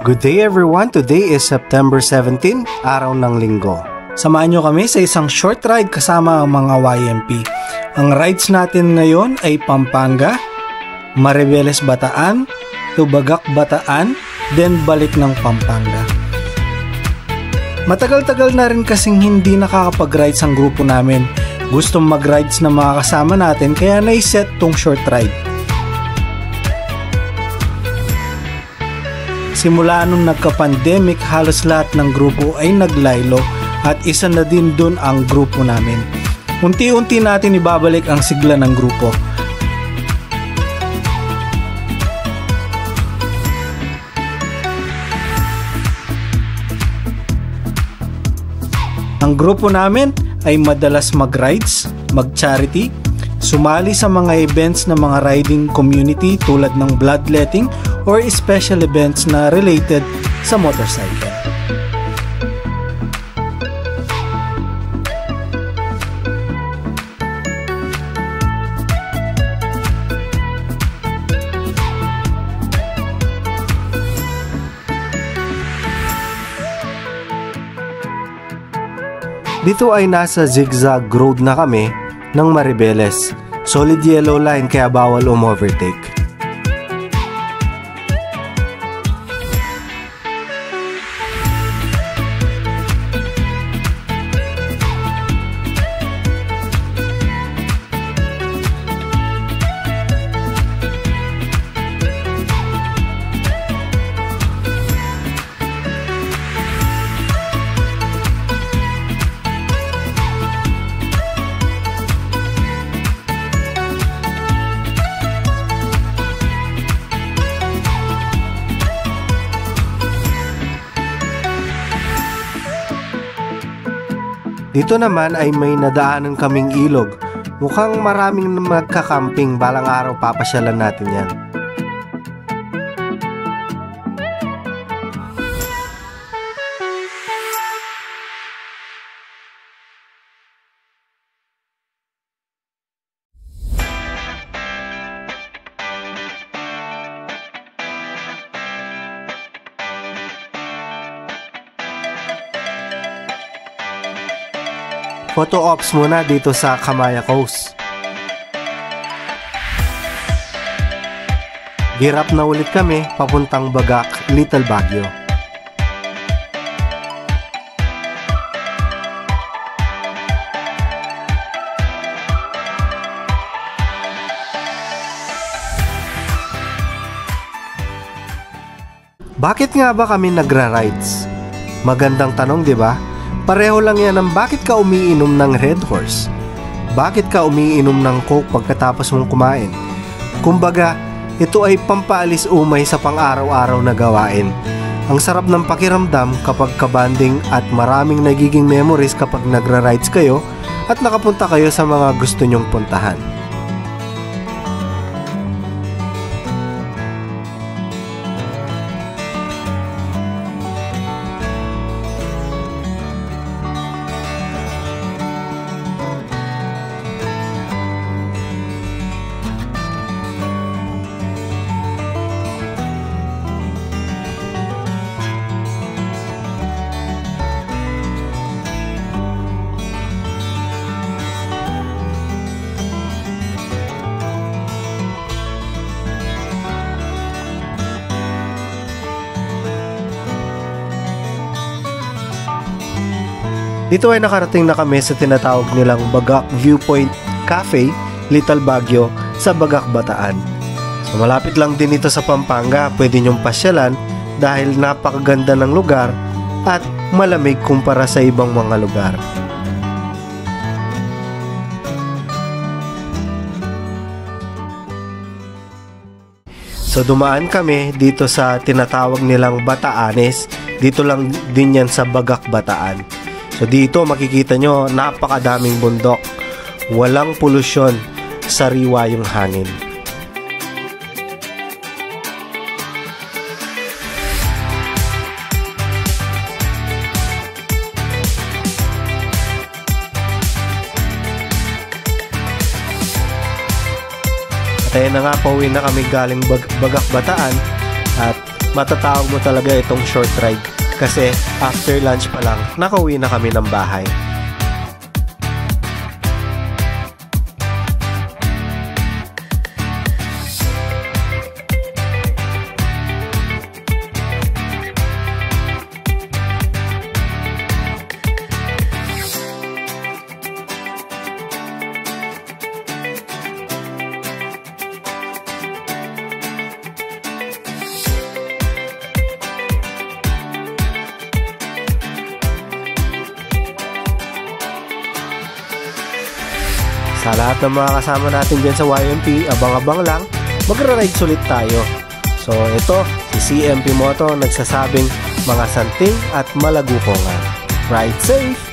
Good day everyone, today is September 17, araw ng linggo. Samahan nyo kami sa isang short ride kasama ang mga YMP. Ang rides natin ngayon ay Pampanga, Maribeles Bataan, Tubagak Bataan, then balik ng Pampanga. Matagal-tagal na rin kasing hindi nakakapag-rides ang grupo namin. Gustong mag-rides na mga kasama natin kaya naiset tong short ride. Simula nung nagka-pandemic, halos lahat ng grupo ay naglaylo at isa na din dun ang grupo namin. Unti-unti natin ibabalik ang sigla ng grupo. Ang grupo namin ay madalas mag-rides, mag-charity, sumali sa mga events ng mga riding community tulad ng bloodletting or special events na related sa motorcycle. Dito ay nasa zigzag road na kami ng Maribeles. Solid yellow line kaya bawal overtake. Dito naman ay may nadaanan kaming ilog. Mukhang maraming magkakamping, balang araw papasyalan natin yan. Photo ops muna dito sa Kamaya Coast. Gear up na ulit kami papuntang Bagak, Little Baguio. Bakit nga ba kami nagra-rides? Magandang tanong, di ba? Pareho lang yan ng bakit ka umiinom ng Red Horse. Bakit ka umiinom ng Coke pagkatapos mong kumain? Kumbaga, ito ay pampaalis umay sa pang-araw-araw na gawain. Ang sarap ng pakiramdam kapag kabanding at maraming nagiging memories kapag nagra-rides kayo at nakapunta kayo sa mga gusto nyong puntahan. Dito ay nakarating na kami sa tinatawag nilang Bagak Viewpoint Cafe, Little Baguio sa Bagak, Bataan. So malapit lang din ito sa Pampanga, pwede nyong pasyalan dahil napakaganda ng lugar at malamig kumpara sa ibang mga lugar. So dumaan kami dito sa tinatawag nilang Bataanes, dito lang din yan sa Bagak, Bataan. So dito makikita nyo napakadaming bundok, walang polusyon, sariwa yung hangin. At ayun na nga, pauwi na kami galing Bagak, Bataan at matatawag mo talaga itong short ride kasi after lunch pa lang, nakauwi na kami ng bahay. Sa lahat ng mga kasama natin dyan sa YMP, abang-abang lang, magra-ride ulit tayo. So ito, si CMP Moto nagsasabing mga santing at malagukongan. Ride safe!